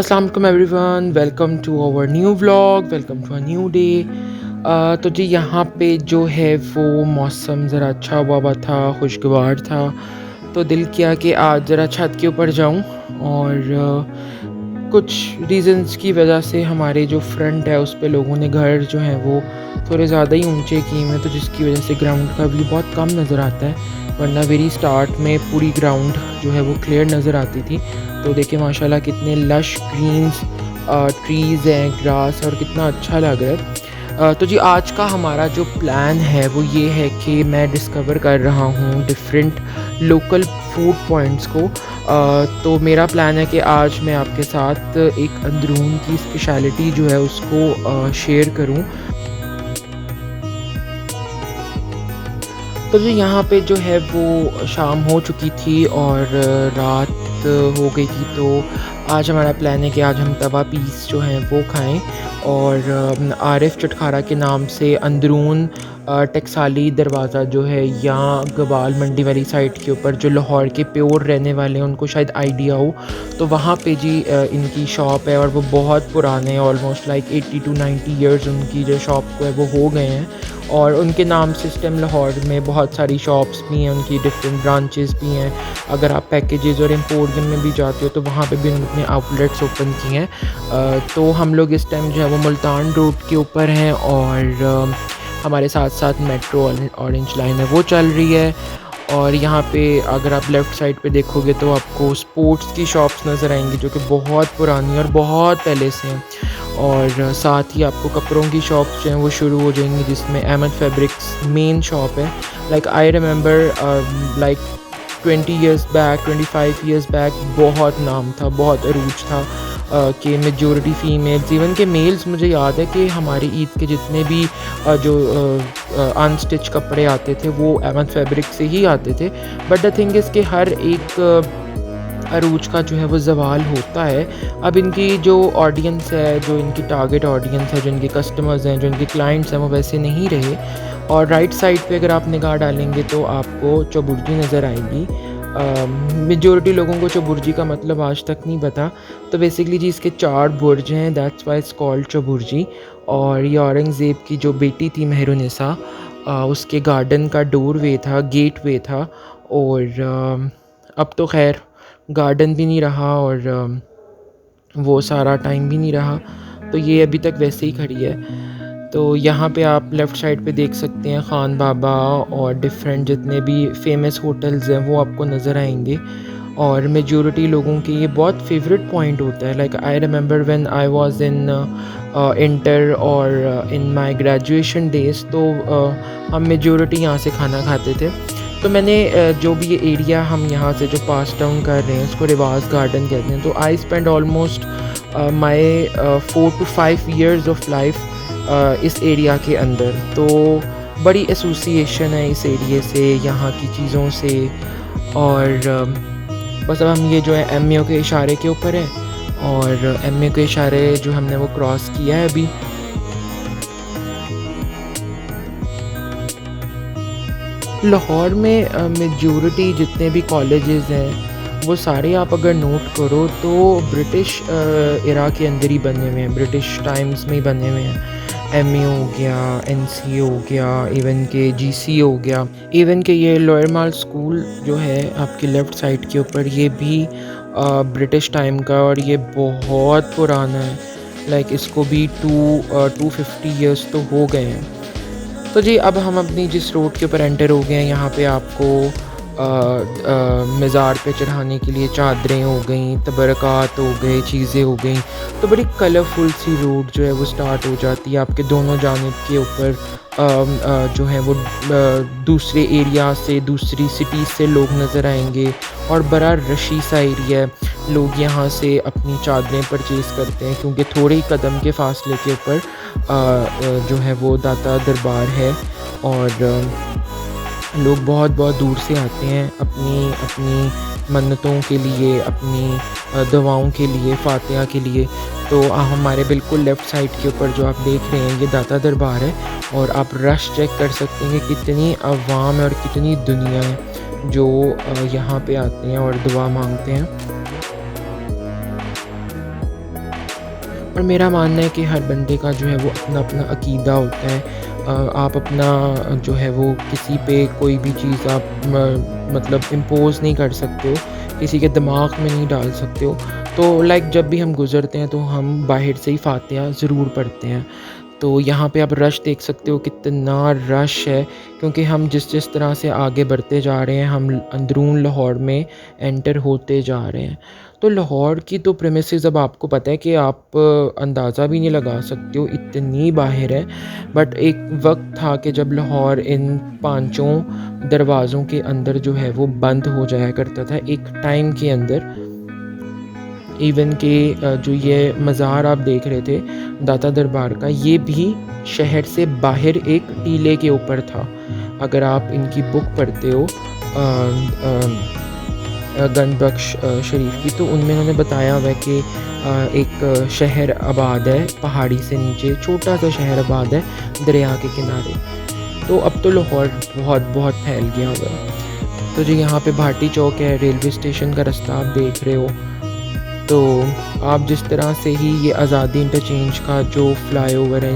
अस्सलाम वालेकुम everyone, welcome to our new vlog, welcome to a new day. तो जी यहाँ पे जो है वो मौसम ज़रा अच्छा हुआ था, खुशगवार था। तो दिल किया कि आज ज़रा छत के ऊपर जाऊँ और कुछ रीज़न्स की वजह से हमारे जो फ्रंट है उस पे लोगों ने घर जो हैं वो थोड़े ज़्यादा ही ऊंचे किए हुए हैं, तो जिसकी वजह से ग्राउंड का व्यू बहुत कम नज़र आता है। वरना वेरी स्टार्ट में पूरी ग्राउंड जो है वो क्लियर नज़र आती थी। तो देखिए माशाल्लाह कितने लश ग्रीन्स ट्रीज़ हैं, ग्रास, और कितना अच्छा लग रहा है। तो जी आज का हमारा जो प्लान है वो ये है कि मैं डिस्कवर कर रहा हूँ डिफरेंट लोकल फूड पॉइंट्स को। तो मेरा प्लान है कि आज मैं आपके साथ एक अंदरून की स्पेशलिटी जो है उसको शेयर करूँ। तो जी यहाँ पे जो है वो शाम हो चुकी थी और रात हो गई थी। तो आज हमारा प्लान है कि आज हम तवा पीस जो हैं वो खाएं। और आरिफ चटखारा के नाम से अंदरून टकसाली दरवाज़ा जो है यहाँ गवाल मंडी वाली साइड के ऊपर, जो लाहौर के प्योर रहने वाले हैं उनको शायद आइडिया हो, तो वहाँ पे जी इनकी शॉप है और वो बहुत पुराने, ऑलमोस्ट लाइक 80 to 90 ईयर्स उनकी जो शॉप को है वो हो गए हैं। और उनके नाम सिस्टम लाहौर में बहुत सारी शॉप्स भी हैं, उनकी डिफरेंट ब्रांचेस भी हैं। अगर आप पैकेजेस और एम्पोरियम में भी जाते हो तो वहाँ पे भी उन्होंने आउटलेट्स ओपन किए हैं। तो हम लोग इस टाइम जो है वो मुल्तान रोड के ऊपर हैं और हमारे साथ साथ मेट्रो ऑरेंज लाइन है वो चल रही है। और यहाँ पे अगर आप लेफ़्ट साइड पे देखोगे तो आपको स्पोर्ट्स की शॉप्स नज़र आएंगी जो कि बहुत पुरानी और बहुत पहले से हैं। और साथ ही आपको कपड़ों की शॉप्स जो हैं वो शुरू हो जाएंगी, जिसमें अहमद फैब्रिक्स मेन शॉप है। Like I remember like 20 years back, 25 years back बहुत नाम था, बहुत अरूज था कि मेजॉरिटी फ़ीमेल्स, इवन के मेल्स, मुझे याद है कि हमारी ईद के जितने भी जो अनस्टिच कपड़े आते थे वो अहमद फैब्रिक से ही आते थे। बट द थिंग इज़ कि हर एक अरूज का जो है वो ज़वाल होता है। अब इनकी जो ऑडियंस है, जो इनकी टारगेट ऑडियंस है, जो इनके कस्टमर्स हैं, जो इनके क्लाइंट्स हैं, वो वैसे नहीं रहे। और राइट साइड पे अगर आप निगाह डालेंगे तो आपको चौबुर्जी नज़र आएगी। मेजॉरिटी लोगों को चौबुर्जी का मतलब आज तक नहीं पता। तो बेसिकली जी इसके 4 बुर्ज हैं, that's why it's called Chauburji. और ये औरंगज़ेब की जो बेटी थी मेहरुन्निसा, उसके गार्डन का डोर वे था, गेट वे था। और अब तो खैर गार्डन भी नहीं रहा और वो सारा टाइम भी नहीं रहा, तो ये अभी तक वैसे ही खड़ी है। तो यहाँ पे आप लेफ़्ट साइड पे देख सकते हैं खान बाबा और डिफरेंट जितने भी फेमस होटल्स हैं वो आपको नज़र आएंगे। और मेजॉरिटी लोगों के ये बहुत फेवरेट पॉइंट होता है। Like I remember when I was in inter और इन माय ग्रेजुएशन डेज़, तो हम मेजॉरिटी यहाँ से खाना खाते थे। तो मैंने जो भी ये एरिया हम यहाँ से जो पास डाउन कर रहे हैं उसको रिवाज गार्डन कहते हैं। तो I spend almost my 4 to 5 years of life इस एरिया के अंदर। तो बड़ी एसोसिएशन है इस एरिए से, यहाँ की चीज़ों से। और बस अब हम ये जो है एम के इशारे के ऊपर है और एम के इशारे जो हमने वो क्रॉस किया है अभी। लाहौर में मेजॉरिटी जितने भी कॉलेजेस हैं वो सारे आप अगर नोट करो तो ब्रिटिश एरा के अंदर ही बने हुए हैं, ब्रिटिश टाइम्स में ही बने हुए हैं। एमयू हो गया, एनसी हो गया, इवन के जीसी हो गया, इवन के ये लोअर माल स्कूल जो है आपके लेफ़्ट साइड के ऊपर, ये भी ब्रिटिश टाइम का और ये बहुत पुराना है। लाइक इसको भी 250 ईयर्स तो हो गए हैं। तो जी अब हम अपनी जिस रोड के ऊपर एंटर हो गए हैं, यहाँ पे आपको मज़ार पे चढ़ाने के लिए चादरें हो गई, तबरक़ात हो गए, चीज़ें हो गई। तो बड़ी कलरफुल सी रोड जो है वो स्टार्ट हो जाती है। आपके दोनों जानिब के ऊपर जो है वो दूसरे एरिया से, दूसरी सिटी से लोग नज़र आएंगे और बड़ा रशी सा एरिया है। लोग यहाँ से अपनी चादरें परचेज़ करते हैं क्योंकि थोड़े ही कदम के फासले के ऊपर जो है वो दाता दरबार है। और लोग बहुत बहुत दूर से आते हैं अपनी अपनी मन्नतों के लिए, अपनी दुआओं के लिए, फातिहा के लिए। तो हमारे बिल्कुल लेफ़्ट साइड के ऊपर जो आप देख रहे हैं ये दाता दरबार है। और आप रश चेक कर सकते हैं कि कितनी अवाम है और कितनी दुनिया है जो यहाँ पे आते हैं और दुआ मांगते हैं। और मेरा मानना है कि हर बंदे का जो है वो अपना-अपना अकीदा होता है। आप अपना जो है वो किसी पे कोई भी चीज़ आप मतलब इम्पोज़ नहीं कर सकते हो, किसी के दिमाग में नहीं डाल सकते हो। तो लाइक जब भी हम गुज़रते हैं तो हम बाहर से ही फ़ातिहा ज़रूर पढ़ते हैं। तो यहाँ पे आप रश देख सकते हो, कितना रश है, क्योंकि हम जिस तरह से आगे बढ़ते जा रहे हैं, हम अंदरून लाहौर में एंटर होते जा रहे हैं। तो लाहौर की तो प्रेमिसेस अब आपको पता है कि आप अंदाज़ा भी नहीं लगा सकते हो, इतनी बाहर है। बट एक वक्त था कि जब लाहौर इन पांचों दरवाज़ों के अंदर जो है वो बंद हो जाया करता था एक टाइम के अंदर। इवन कि जो ये मज़ार आप देख रहे थे दाता दरबार का, ये भी शहर से बाहर एक टीले के ऊपर था। अगर आप इनकी बुक पढ़ते हो गंज बख्श शरीफ की, तो उनमें उन्होंने बताया हुआ है कि एक शहर आबाद है पहाड़ी से नीचे, छोटा सा शहर आबाद है दरिया के किनारे। तो अब तो लाहौर बहुत बहुत फैल गया हुआ है। तो जी यहाँ पे भाटी चौक है, रेलवे स्टेशन का रास्ता आप देख रहे हो। तो आप जिस तरह से ही ये आज़ादी इंटरचेंज का जो फ्लाईओवर है,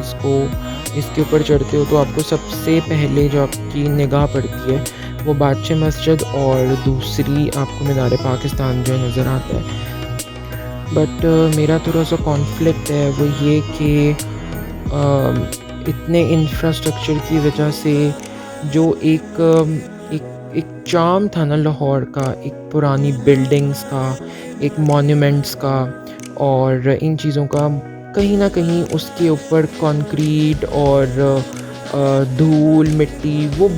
इसके ऊपर चढ़ते हो, तो आपको सबसे पहले जो आपकी निगाह पड़ती है वो बादशाह मस्जिद और दूसरी आपको मीनार पाकिस्तान जो है नज़र आता है। बट मेरा थोड़ा सा कॉन्फ्लिक्ट है वो ये कि इतने इंफ्रास्ट्रक्चर की वजह से जो एक चार्म था ना लाहौर का, एक पुरानी बिल्डिंग्स का, एक मॉन्यूमेंट्स का और इन चीज़ों का, कहीं ना कहीं उसके ऊपर कंक्रीट और धूल मिट्टी वो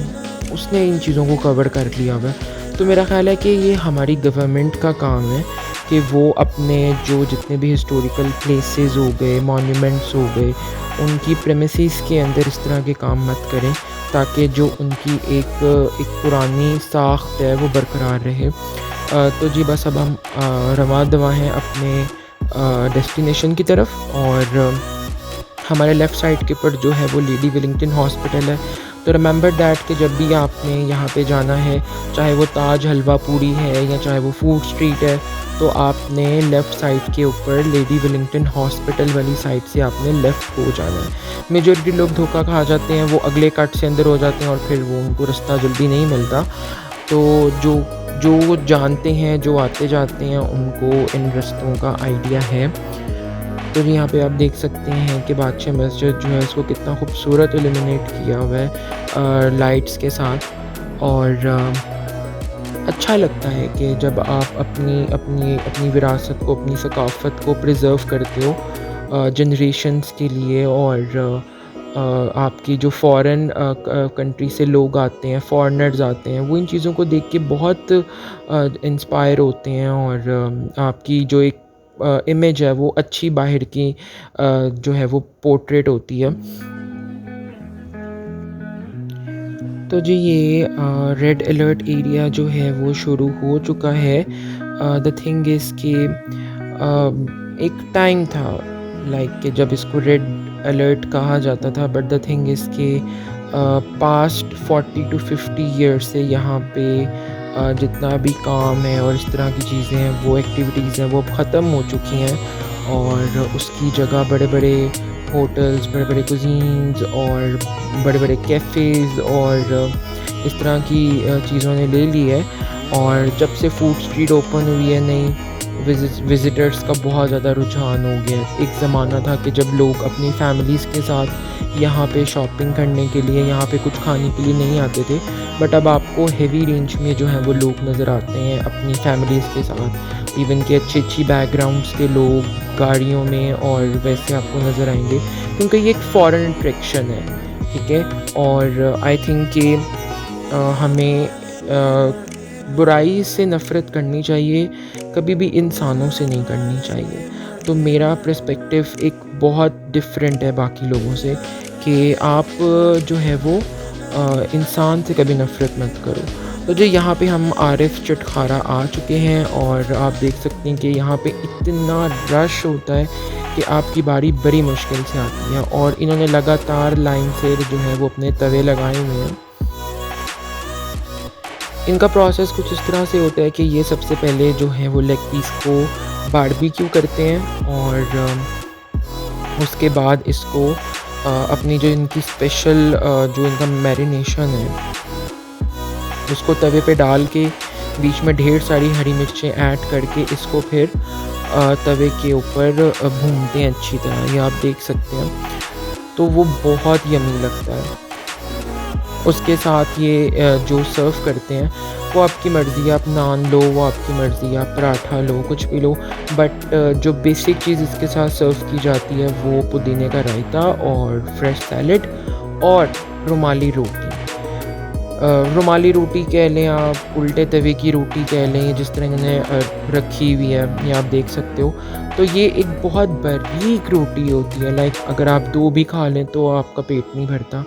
उसने इन चीज़ों को कवर कर लिया हुआ है। तो मेरा ख़्याल है कि ये हमारी गवर्नमेंट का काम है कि वो अपने जो जितने भी हिस्टोरिकल प्लेसेस हो गए, मॉन्यूमेंट्स हो गए, उनकी प्रेमिसेस के अंदर इस तरह के काम मत करें, ताकि जो उनकी एक पुरानी साख्त है वो बरकरार रहे। तो जी बस अब हम रवां दवा हैं अपने डेस्टिनेशन की तरफ, और हमारे लेफ़्ट साइड के ऊपर जो है वो लेडी विलिंगटन हॉस्पिटल है। तो रिमेंबर दैट कि जब भी आपने यहाँ पे जाना है, चाहे वो ताज हलवा पूरी है या चाहे वो फूड स्ट्रीट है, तो आपने लेफ़्ट साइड के ऊपर लेडी विलिंगटन हॉस्पिटल वाली साइड से आपने लेफ़्ट हो जाना है। मेजॉरिटी लोग धोखा खा जाते हैं, वो अगले कट से अंदर हो जाते हैं और फिर वो उनको रास्ता जल्दी नहीं मिलता। तो जो जानते हैं, जो आते जाते हैं, उनको इन रास्तों का आइडिया है। तो यहाँ पे आप देख सकते हैं कि बादशाह मस्जिद जो है उसको कितना खूबसूरत इल्यूमिनेट किया हुआ है लाइट्स के साथ। और अच्छा लगता है कि जब आप अपनी विरासत को, अपनी सकाफ़त को प्रिज़र्व करते हो जनरेशन्स के लिए। और आपकी जो फ़ॉरेन कंट्री से लोग आते हैं, फ़ॉरेनर्स आते हैं, वो इन चीज़ों को देख के बहुत इंस्पायर होते हैं, और आपकी जो एक इमेज है वो अच्छी बाहर की जो है वो पोर्ट्रेट होती है। तो जी ये रेड अलर्ट एरिया जो है वो शुरू हो चुका है। द थिंग इज़ कि एक टाइम था लाइक कि जब इसको रेड अलर्ट कहा जाता था, बट द थिंग इज़ कि पास्ट 40 to 50 ईयर्स से यहाँ पे जितना भी काम है और इस तरह की चीज़ें हैं, वो एक्टिविटीज़ हैं, वो अब ख़त्म हो चुकी हैं। और उसकी जगह बड़े बड़े होटल्स, बड़े बड़े कुजीन्स और बड़े बड़े कैफ़ेज़ और इस तरह की चीज़ों ने ले ली है। और जब से फूड स्ट्रीट ओपन हुई है, नई विज़िटर्स का बहुत ज़्यादा रुझान हो गया है। एक ज़माना था कि जब लोग अपनी फैमिलीज़ के साथ यहाँ पे शॉपिंग करने के लिए, यहाँ पे कुछ खाने के लिए नहीं आते थे, बट अब आपको हेवी रेंज में जो है वो लोग नज़र आते हैं अपनी फैमिलीज़ के साथ। इवन कि अच्छी अच्छी के लोग गाड़ियों में और वैसे आपको नज़र आएंगे, क्योंकि ये एक फ़ॉरेन अट्रैक्शन है, ठीक है। और आई थिंक कि हमें बुराई से नफ़रत करनी चाहिए, कभी भी इंसानों से नहीं करनी चाहिए। तो मेरा पर्सपेक्टिव एक बहुत डिफरेंट है बाकी लोगों से, कि आप जो है वो इंसान से कभी नफ़रत मत करो। तो जो यहाँ पे हम आरिफ चटखारा आ चुके हैं, और आप देख सकते हैं कि यहाँ पे इतना रश होता है कि आपकी बारी बड़ी मुश्किल से आती है। और इन्होंने लगातार लाइन से जो है वो अपने तवे लगाए हुए हैं। इनका प्रोसेस कुछ इस तरह से होता है कि ये सबसे पहले जो है वो लेग पीस को बारबेक्यू करते हैं, और उसके बाद इसको अपनी जो इनकी स्पेशल जो इनका मैरिनेशन है उसको तवे पे डाल के बीच में ढेर सारी हरी मिर्चें ऐड करके इसको फिर तवे के ऊपर भूनते हैं अच्छी तरह। ये आप देख सकते हैं, तो वो बहुत यम्मी लगता है। उसके साथ ये जो सर्व करते हैं वो आपकी मर्ज़ी है, आप नान लो वो आपकी मर्ज़ी है, आप पराठा लो कुछ भी लो, बट जो बेसिक चीज़ इसके साथ सर्व की जाती है वो पुदीने का रायता और फ्रेश सैलेड और रुमाली रोटी। रुमाली रोटी कह लें आप, उल्टे तवे की रोटी कह लें, जिस तरह इन्होंने रखी हुई है ये आप देख सकते हो। तो ये एक बहुत बारीक रोटी होती है, लाइक अगर आप 2 भी खा लें तो आपका पेट नहीं भरता।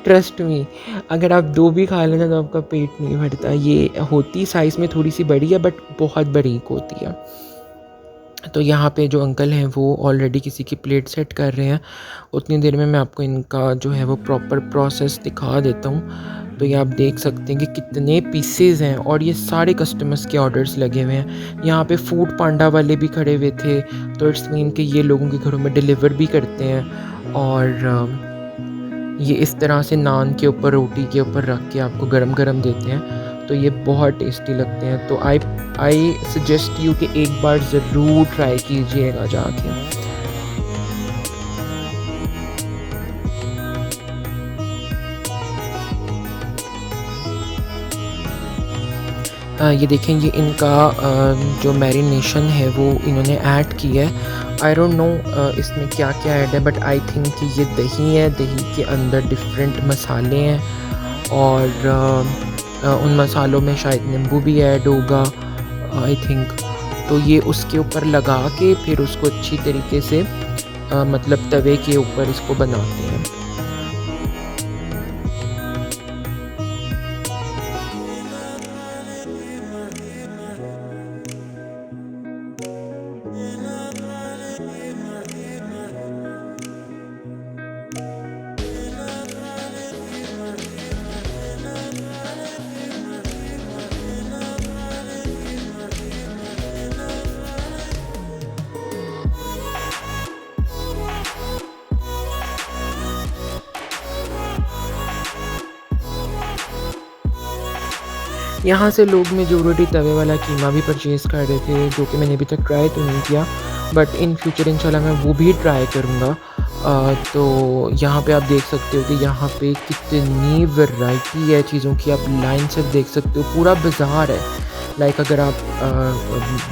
ट्रस्ट मी, अगर आप 2 भी खा लें ना तो आपका पेट नहीं भरता। ये होती साइज़ में थोड़ी सी बड़ी है बट बहुत बारीक होती है। तो यहाँ पे जो अंकल हैं वो ऑलरेडी किसी की प्लेट सेट कर रहे हैं। उतनी देर में मैं आपको इनका जो है वो प्रॉपर प्रोसेस दिखा देता हूँ। तो ये आप देख सकते हैं कि कितने पीसेस हैं और ये सारे कस्टमर्स के ऑर्डर्स लगे हुए हैं। यहाँ पे फूड पांडा वाले भी खड़े हुए थे, तो इट्स मीन कि ये लोगों के घरों में डिलीवर भी करते हैं। और ये इस तरह से नान के ऊपर रोटी के ऊपर रख के आपको गरम-गरम देते हैं, तो ये बहुत टेस्टी लगते हैं। तो आई सजेस्ट यू कि एक बार ज़रूर ट्राई कीजिएगा जाके। ये देखें, ये इनका जो मैरिनेशन है वो इन्होंने ऐड की है। आई डोंट नो इसमें क्या-क्या ऐड है, बट आई थिंक कि ये दही है, दही के अंदर डिफरेंट मसाले हैं और उन मसालों में शायद नींबू भी ऐड होगा आई थिंक। तो ये उसके ऊपर लगा के फिर उसको अच्छी तरीके से मतलब तवे के ऊपर इसको बनाते हैं। यहाँ से लोग मेजॉरिटी तवे वाला कीमा भी परचेज़ कर रहे थे, जो कि मैंने अभी तक ट्राई तो नहीं किया, बट इन फ्यूचर इंशाल्लाह मैं वो भी ट्राई करूँगा। तो यहाँ पे आप देख सकते हो कि यहाँ पे कितनी वैरायटी है चीज़ों की, आप लाइन से देख सकते हो, पूरा बाज़ार है। लाइक अगर आप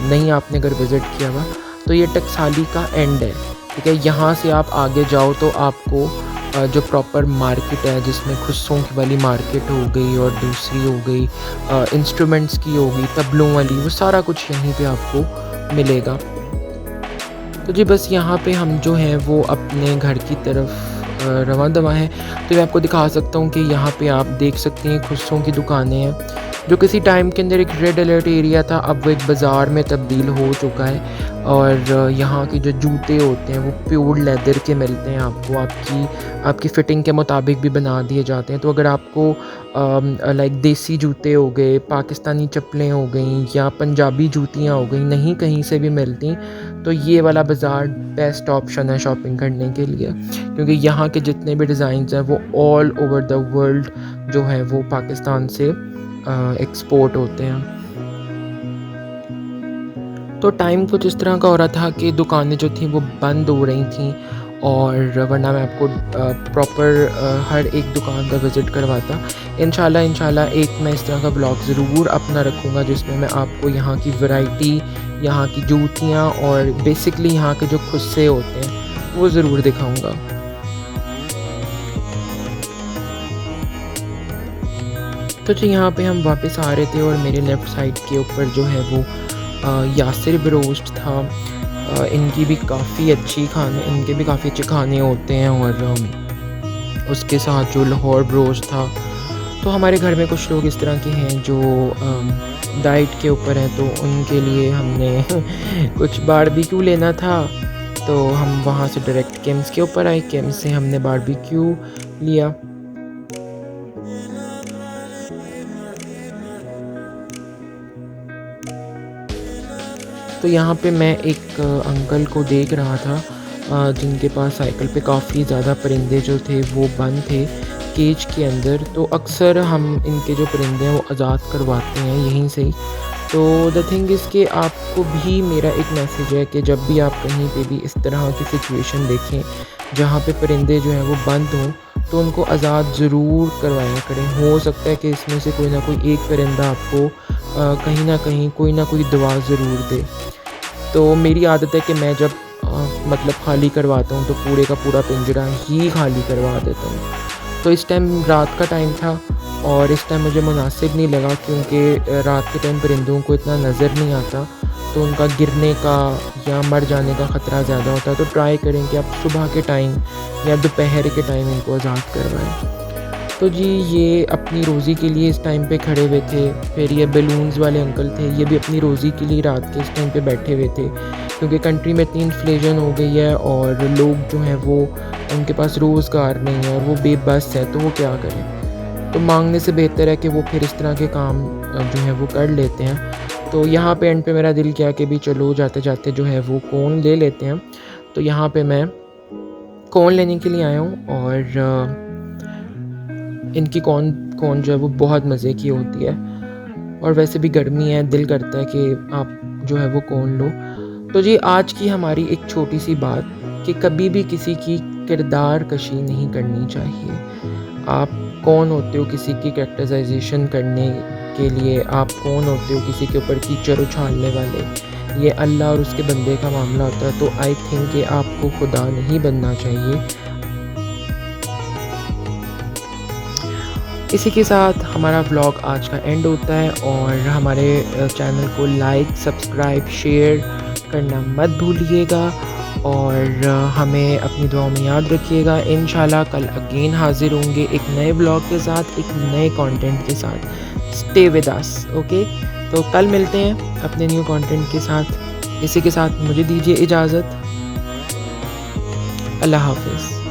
नहीं आपने अगर विज़िट किया हुआ तो ये टकसाली का एंड है, ठीक है। यहाँ से आप आगे जाओ तो आपको जो प्रॉपर मार्केट है जिसमें खुस्सों की वाली मार्केट हो गई और दूसरी हो गई इंस्ट्रूमेंट्स की हो गई, तबलों वाली, वो सारा कुछ यहीं पे आपको मिलेगा। तो जी बस यहाँ पे हम जो हैं वो अपने घर की तरफ रवां दवा हैं। तो मैं आपको दिखा सकता हूँ कि यहाँ पे आप देख सकते हैं खुस्सों की दुकानें हैं, जो किसी टाइम के अंदर एक रेड अलर्ट एरिया था, अब वो एक बाज़ार में तब्दील हो चुका है। और यहाँ के जो जूते होते हैं वो प्योर लेदर के मिलते हैं आपको, आपकी फ़िटिंग के मुताबिक भी बना दिए जाते हैं। तो अगर आपको लाइक देसी जूते हो गए, पाकिस्तानी चप्पलें हो गई या पंजाबी जूतियाँ हो गई, नहीं कहीं से भी मिलती, तो ये वाला बाज़ार बेस्ट ऑप्शन है शॉपिंग करने के लिए, क्योंकि यहाँ के जितने भी डिज़ाइंस हैं वो ऑल ओवर द वर्ल्ड जो है वो पाकिस्तान से एक्सपोर्ट होते हैं। तो टाइम कुछ इस तरह का हो रहा था कि दुकानें जो थी वो बंद हो रही थी, और वरना मैं आपको प्रॉपर हर एक दुकान का विज़िट करवाता। इंशाल्लाह एक मैं इस तरह का ब्लॉग ज़रूर अपना रखूँगा जिसमें मैं आपको यहाँ की वैरायटी, यहाँ की जूतियाँ और बेसिकली यहाँ के जो खुस्से होते हैं वो ज़रूर दिखाऊँगा। तो जी यहाँ पे हम वापस आ रहे थे और मेरे लेफ़्ट साइड के ऊपर जो है वो यासिर ब्रोस्ट था। इनकी भी काफ़ी अच्छी खाने, इनके भी काफ़ी अच्छे खाने होते हैं। और उसके साथ जो लाहौर ब्रोस्ट था। तो हमारे घर में कुछ लोग इस तरह के हैं जो डाइट के ऊपर हैं, तो उनके लिए हमने कुछ बारबेक्यू लेना था, तो हम वहाँ से डायरेक्ट केम्स के ऊपर आए। केम्स से हमने बारबेक्यू लिया। तो यहाँ पे मैं एक अंकल को देख रहा था, जिनके पास साइकिल पे काफ़ी ज़्यादा परिंदे जो थे वो बंद थे केज के अंदर। तो अक्सर हम इनके जो परिंदे हैं वो आज़ाद करवाते हैं यहीं से ही। तो द थिंग इज़ कि आपको भी मेरा एक मैसेज है कि जब भी आप कहीं पे भी इस तरह की सिचुएशन देखें जहाँ पे परिंदे जो हैं वो बंद हों, तो उनको आज़ाद ज़रूर करवाया करें। हो सकता है कि इसमें से कोई ना कोई एक परिंदा आपको कहीं ना कहीं कोई ना कोई दुआ ज़रूर दे। तो मेरी आदत है कि मैं जब मतलब खाली करवाता हूँ तो पूरे का पूरा पिंजरा ही खाली करवा देता हूँ। तो इस टाइम रात का टाइम था और इस टाइम मुझे मुनासिब नहीं लगा, क्योंकि रात के टाइम परिंदों को इतना नज़र नहीं आता, तो उनका गिरने का या मर जाने का ख़तरा ज़्यादा होता है। तो ट्राई करें कि आप सुबह के टाइम या दोपहर के टाइम इनको आज़ाद करवाएं। तो जी ये अपनी रोज़ी के लिए इस टाइम पे खड़े हुए थे। फिर ये बलून्स वाले अंकल थे, ये भी अपनी रोज़ी के लिए रात के इस टाइम पे बैठे हुए थे, क्योंकि कंट्री में इतनी इन्फ्लेशन हो गई है और लोग जो हैं वो उनके पास रोज़गार नहीं है और वो बेबस है, तो वो क्या करें। तो मांगने से बेहतर है कि वो फिर इस तरह के काम जो है वो कर लेते हैं। तो यहाँ पे एंड पे मेरा दिल किया कि भी चलो जाते जाते जो है वो कोन ले लेते हैं। तो यहाँ पे मैं कोन लेने के लिए आया हूँ और इनकी कौन कौन जो है वो बहुत मज़े की होती है और वैसे भी गर्मी है, दिल करता है कि आप जो है वो कौन लो। तो जी आज की हमारी एक छोटी सी बात कि कभी भी किसी की किरदार कशी नहीं करनी चाहिए। आप कौन होते हो किसी की कैरेक्टराइजेशन करने के लिए, आप कौन होते हो किसी के ऊपर कीचड़ उछालने वाले। ये अल्लाह और उसके बंदे का मामला होता है। तो आई थिंक कि आपको खुदा नहीं बनना चाहिए। इसी के साथ हमारा व्लॉग आज का एंड होता है और हमारे चैनल को लाइक, सब्सक्राइब, शेयर करना मत भूलिएगा और हमें अपनी दुआओं में याद रखिएगा। इंशाल्लाह कल अगेन हाज़िर होंगे एक नए व्लॉग के साथ, एक नए कंटेंट के साथ। Stay with us, okay. तो कल मिलते हैं अपने न्यू कंटेंट के साथ। इसी के साथ मुझे दीजिए इजाज़त। अल्लाह हाफ़िज़।